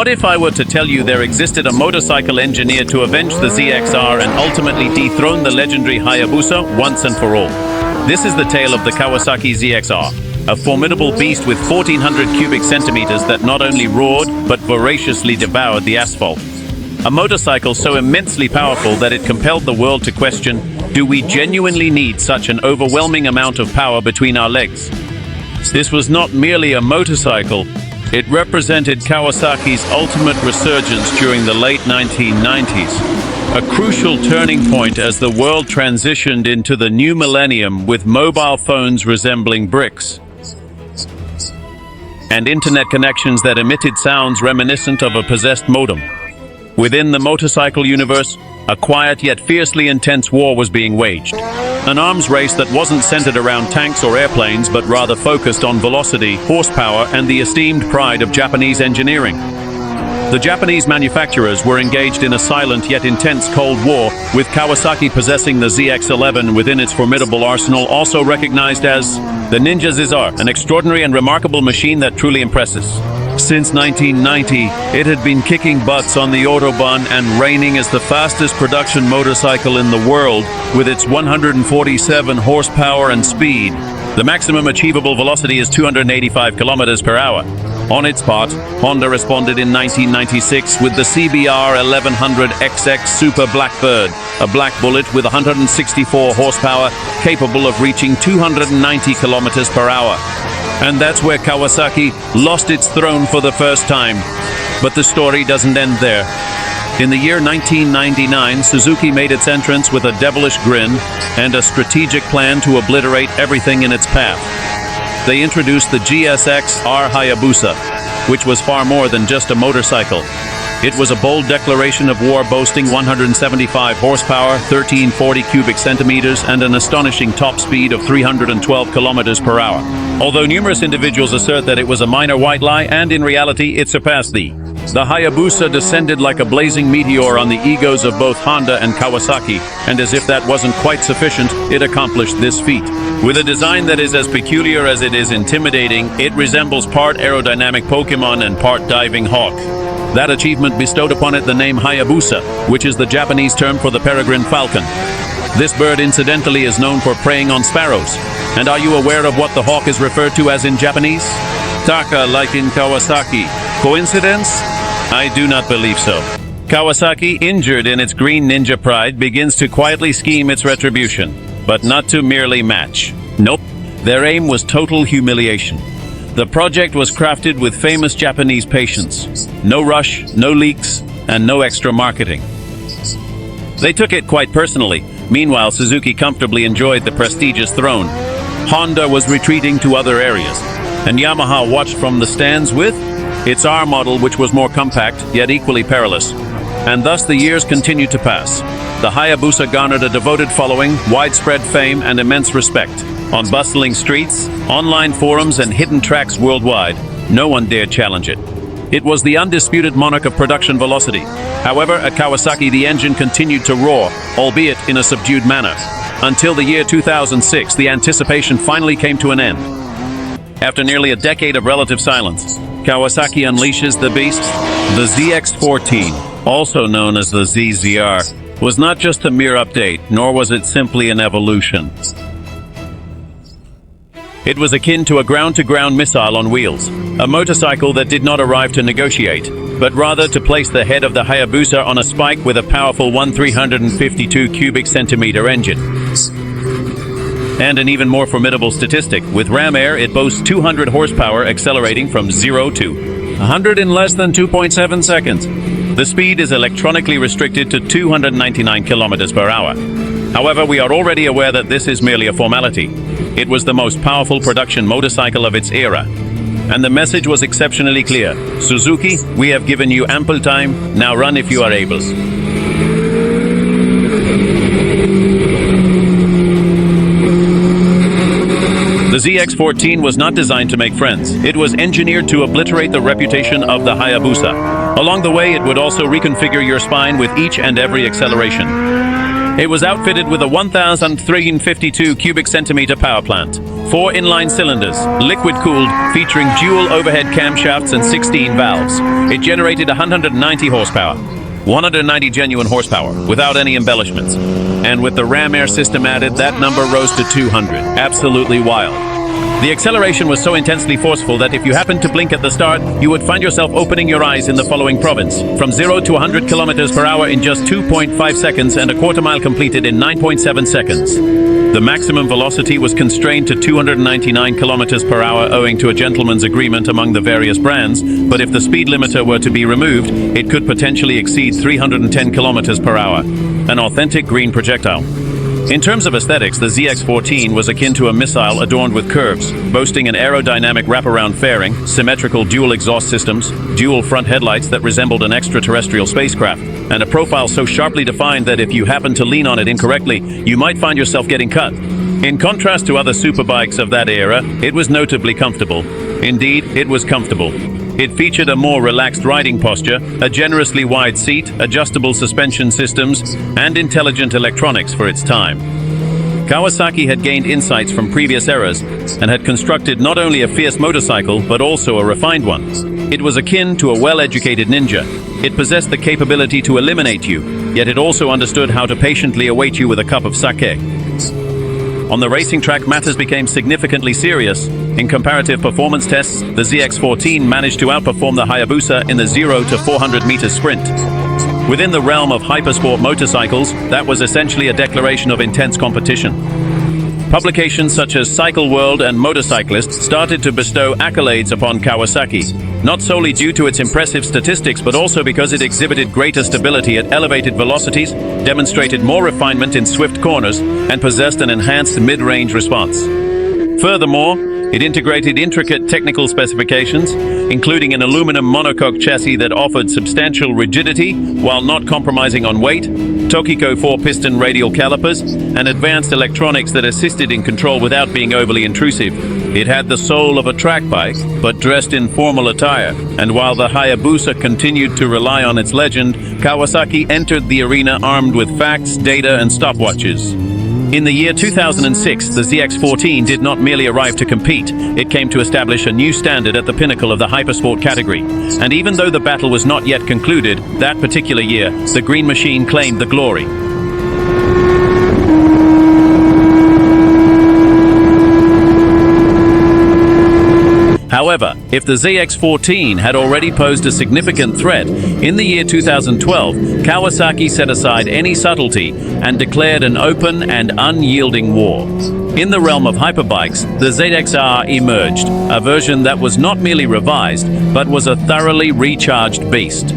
What if I were to tell you there existed a motorcycle engineer to avenge the ZXR and ultimately dethrone the legendary Hayabusa once and for all? This is the tale of the Kawasaki ZX-R, a formidable beast with 1,400 cubic centimeters that not only roared, but voraciously devoured the asphalt. A motorcycle so immensely powerful that it compelled the world to question, do we genuinely need such an overwhelming amount of power between our legs? This was not merely a motorcycle. It represented Kawasaki's ultimate resurgence during the late 1990s, a crucial turning point as the world transitioned into the new millennium with mobile phones resembling bricks and internet connections that emitted sounds reminiscent of a possessed modem. Within the motorcycle universe, a quiet yet fiercely intense war was being waged. An arms race that wasn't centered around tanks or airplanes, but rather focused on velocity, horsepower, and the esteemed pride of Japanese engineering. The Japanese manufacturers were engaged in a silent yet intense Cold War, with Kawasaki possessing the ZX-11 within its formidable arsenal, also recognized as the Ninja ZZR, an extraordinary and remarkable machine that truly impresses. Since 1990, it had been kicking butts on the Autobahn and reigning as the fastest production motorcycle in the world with its 147 horsepower and speed. The maximum achievable velocity is 285 kilometers per hour. On its part, Honda responded in 1996 with the CBR1100XX Super Blackbird, a black bullet with 164 horsepower capable of reaching 290 kilometers per hour. And that's where Kawasaki lost its throne for the first time. But the story doesn't end there. In the year 1999, Suzuki made its entrance with a devilish grin and a strategic plan to obliterate everything in its path. They introduced the ZX-14R Hayabusa, which was far more than just a motorcycle. It was a bold declaration of war boasting 175 horsepower, 1340 cubic centimeters, and an astonishing top speed of 312 kilometers per hour. Although numerous individuals assert that it was a minor white lie, and in reality it surpassed the Hayabusa descended like a blazing meteor on the egos of both Honda and Kawasaki, and as if that wasn't quite sufficient, it accomplished this feat. With a design that is as peculiar as it is intimidating, it resembles part aerodynamic Pokemon and part diving hawk. That achievement bestowed upon it the name Hayabusa, which is the Japanese term for the peregrine falcon. This bird incidentally is known for preying on sparrows. And are you aware of what the hawk is referred to as in Japanese? Taka, like in Kawasaki. Coincidence? I do not believe so. Kawasaki, injured in its green ninja pride, begins to quietly scheme its retribution, but not to merely match. Nope, their aim was total humiliation. The project was crafted with famous Japanese patience. No rush, no leaks, and no extra marketing. They took it quite personally. Meanwhile, Suzuki comfortably enjoyed the prestigious throne. Honda was retreating to other areas, and Yamaha watched from the stands with its R model, which was more compact, yet equally perilous. And thus the years continued to pass. The Hayabusa garnered a devoted following, widespread fame, and immense respect. On bustling streets, online forums, and hidden tracks worldwide, no one dared challenge it. It was the undisputed monarch of production velocity. However, at Kawasaki, the engine continued to roar, albeit in a subdued manner. Until the year 2006, the anticipation finally came to an end. After nearly a decade of relative silence, Kawasaki unleashes the beast. The ZX-14, also known as the ZZR, was not just a mere update, nor was it simply an evolution. It was akin to a ground-to-ground missile on wheels, a motorcycle that did not arrive to negotiate, but rather to place the head of the Hayabusa on a spike with a powerful 352 cubic centimeter engine. And an even more formidable statistic, with ram air it boasts 200 horsepower accelerating from 0 to 100 in less than 2.7 seconds. The speed is electronically restricted to 299 kilometers per hour. However, we are already aware that this is merely a formality. It was the most powerful production motorcycle of its era. And the message was exceptionally clear. Suzuki, we have given you ample time, now run if you are able. The ZX-14 was not designed to make friends. It was engineered to obliterate the reputation of the Hayabusa. Along the way, it would also reconfigure your spine with each and every acceleration. It was outfitted with a 1,352 cubic centimeter power plant, 4 inline cylinders, liquid-cooled, featuring dual overhead camshafts and 16 valves. It generated 190 horsepower. 190 genuine horsepower, without any embellishments. And with the ram air system added, that number rose to 200. Absolutely wild. The acceleration was so intensely forceful that if you happened to blink at the start, you would find yourself opening your eyes in the following province. From 0 to 100 kilometers per hour in just 2.5 seconds and a quarter mile completed in 9.7 seconds. The maximum velocity was constrained to 299 kilometers per hour owing to a gentleman's agreement among the various brands, but if the speed limiter were to be removed, it could potentially exceed 310 kilometers per hour. An authentic green projectile. In terms of aesthetics, the ZX-14 was akin to a missile adorned with curves, boasting an aerodynamic wraparound fairing, symmetrical dual exhaust systems, dual front headlights that resembled an extraterrestrial spacecraft, and a profile so sharply defined that if you happened to lean on it incorrectly, you might find yourself getting cut. In contrast to other superbikes of that era, it was notably comfortable. Indeed, it was comfortable. It featured a more relaxed riding posture, a generously wide seat, adjustable suspension systems, and intelligent electronics for its time. Kawasaki had gained insights from previous eras and had constructed not only a fierce motorcycle, but also a refined one. It was akin to a well-educated ninja. It possessed the capability to eliminate you, yet it also understood how to patiently await you with a cup of sake. On the racing track, matters became significantly serious. In comparative performance tests, the ZX-14 managed to outperform the Hayabusa in the 0 to 400 meter sprint. Within the realm of hypersport motorcycles, that was essentially a declaration of intense competition. Publications such as Cycle World and Motorcyclist started to bestow accolades upon Kawasaki, not solely due to its impressive statistics, but also because it exhibited greater stability at elevated velocities, demonstrated more refinement in swift corners, and possessed an enhanced mid-range response. Furthermore, it integrated intricate technical specifications, including an aluminum monocoque chassis that offered substantial rigidity while not compromising on weight, Tokiko 4-piston radial calipers, and advanced electronics that assisted in control without being overly intrusive. It had the soul of a track bike, but dressed in formal attire, and while the Hayabusa continued to rely on its legend, Kawasaki entered the arena armed with facts, data, and stopwatches. In the year 2006, the ZX-14 did not merely arrive to compete, it came to establish a new standard at the pinnacle of the hypersport category. And even though the battle was not yet concluded, that particular year, the Green Machine claimed the glory. However, if the ZX-14 had already posed a significant threat, in the year 2012, Kawasaki set aside any subtlety and declared an open and unyielding war. In the realm of hyperbikes, the ZXR emerged, a version that was not merely revised, but was a thoroughly recharged beast.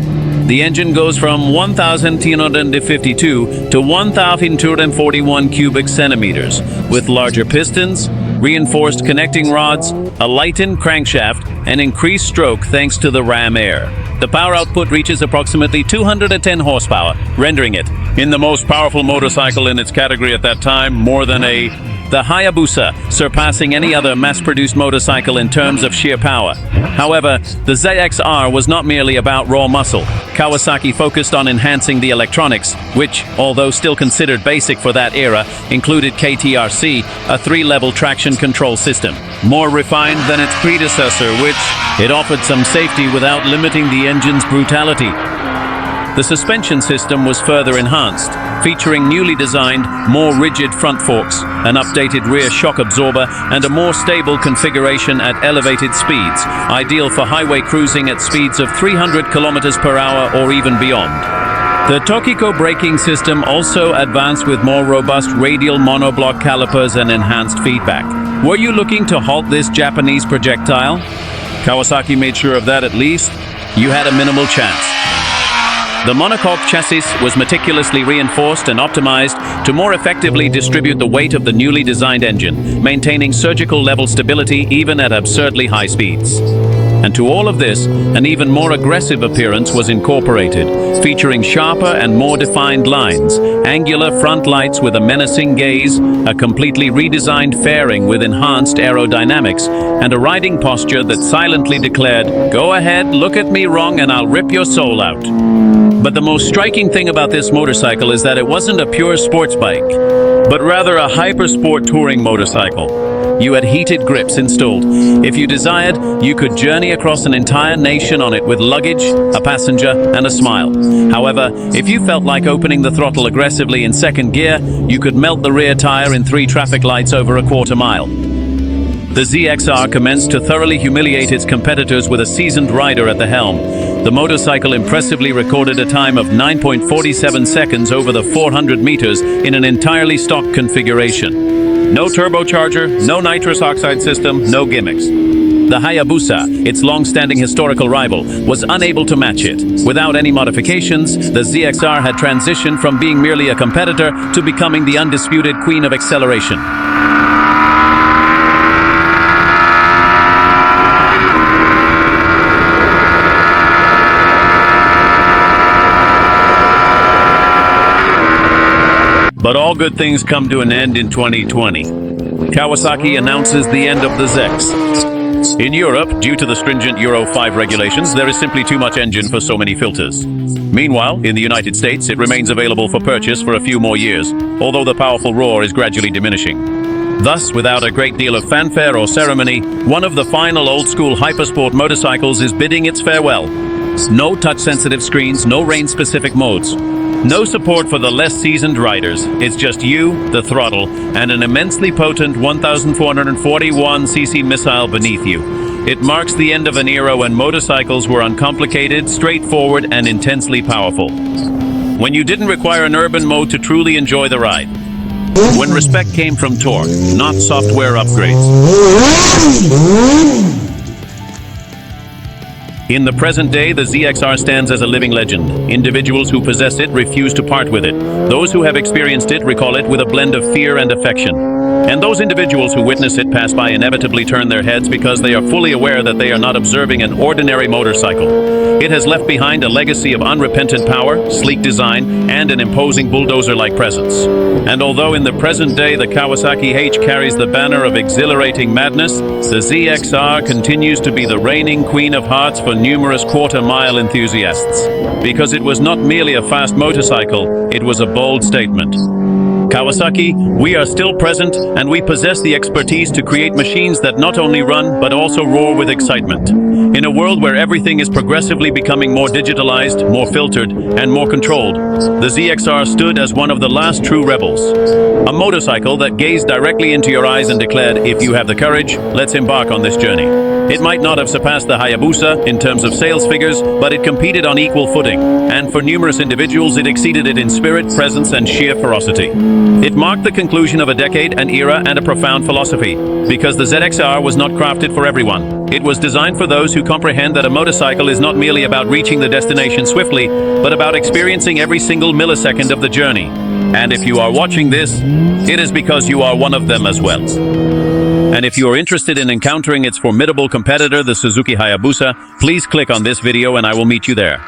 The engine goes from 1,352 to 1,241 cubic centimeters, with larger pistons, reinforced connecting rods, a lightened crankshaft, and increased stroke thanks to the ram air. The power output reaches approximately 210 horsepower, rendering it, in the most powerful motorcycle in its category at that time, more than the Hayabusa, surpassing any other mass-produced motorcycle in terms of sheer power. However, the ZXR was not merely about raw muscle. Kawasaki focused on enhancing the electronics, which, although still considered basic for that era, included KTRC, a 3-level traction control system. More refined than its predecessor, which it offered some safety without limiting the engine's brutality. The suspension system was further enhanced, featuring newly designed, more rigid front forks, an updated rear shock absorber, and a more stable configuration at elevated speeds, ideal for highway cruising at speeds of 300 kilometers per hour or even beyond. The Tokiko braking system also advanced with more robust radial monoblock calipers and enhanced feedback. Were you looking to halt this Japanese projectile? Kawasaki made sure of that at least. You had a minimal chance. The monocoque chassis was meticulously reinforced and optimized to more effectively distribute the weight of the newly designed engine, maintaining surgical level stability even at absurdly high speeds. And to all of this, an even more aggressive appearance was incorporated, featuring sharper and more defined lines, angular front lights with a menacing gaze, a completely redesigned fairing with enhanced aerodynamics, and a riding posture that silently declared, "Go ahead, look at me wrong and I'll rip your soul out." But the most striking thing about this motorcycle is that it wasn't a pure sports bike, but rather a hypersport touring motorcycle. You had heated grips installed. If you desired, you could journey across an entire nation on it with luggage, a passenger, and a smile. However, if you felt like opening the throttle aggressively in second gear, you could melt the rear tire in 3 traffic lights over a quarter mile. The ZXR commenced to thoroughly humiliate its competitors with a seasoned rider at the helm. The motorcycle impressively recorded a time of 9.47 seconds over the 400 meters in an entirely stock configuration. No turbocharger, no nitrous oxide system, no gimmicks. The Hayabusa, its long-standing historical rival, was unable to match it. Without any modifications, the ZXR had transitioned from being merely a competitor to becoming the undisputed queen of acceleration. But all good things come to an end in 2020. Kawasaki announces the end of the ZX. In Europe, due to the stringent Euro 5 regulations, there is simply too much engine for so many filters. Meanwhile, in the United States, it remains available for purchase for a few more years, although the powerful roar is gradually diminishing. Thus, without a great deal of fanfare or ceremony, one of the final old-school hypersport motorcycles is bidding its farewell. No touch-sensitive screens, no range-specific modes. No support for the less seasoned riders. It's just you, the throttle, and an immensely potent 1,441cc missile beneath you. It marks the end of an era when motorcycles were uncomplicated, straightforward, and intensely powerful. When you didn't require an urban mode to truly enjoy the ride. When respect came from torque, not software upgrades. In the present day, the ZXR stands as a living legend. Individuals who possess it refuse to part with it. Those who have experienced it recall it with a blend of fear and affection. And those individuals who witness it pass by inevitably turn their heads because they are fully aware that they are not observing an ordinary motorcycle. It has left behind a legacy of unrepentant power, sleek design, and an imposing bulldozer-like presence. And although in the present day the Kawasaki H carries the banner of exhilarating madness, the ZXR continues to be the reigning queen of hearts for numerous quarter-mile enthusiasts. Because it was not merely a fast motorcycle, it was a bold statement. Kawasaki, we are still present, and we possess the expertise to create machines that not only run, but also roar with excitement. In a world where everything is progressively becoming more digitalized, more filtered, and more controlled, the ZXR stood as one of the last true rebels. A motorcycle that gazed directly into your eyes and declared, if you have the courage, let's embark on this journey. It might not have surpassed the Hayabusa in terms of sales figures, but it competed on equal footing, and for numerous individuals it exceeded it in spirit, presence, and sheer ferocity. It marked the conclusion of a decade, an era, and a profound philosophy, because the ZXR was not crafted for everyone. It was designed for those who comprehend that a motorcycle is not merely about reaching the destination swiftly, but about experiencing every single millisecond of the journey. And if you are watching this, it is because you are one of them as well. And if you are interested in encountering its formidable competitor, the Suzuki Hayabusa, please click on this video and I will meet you there.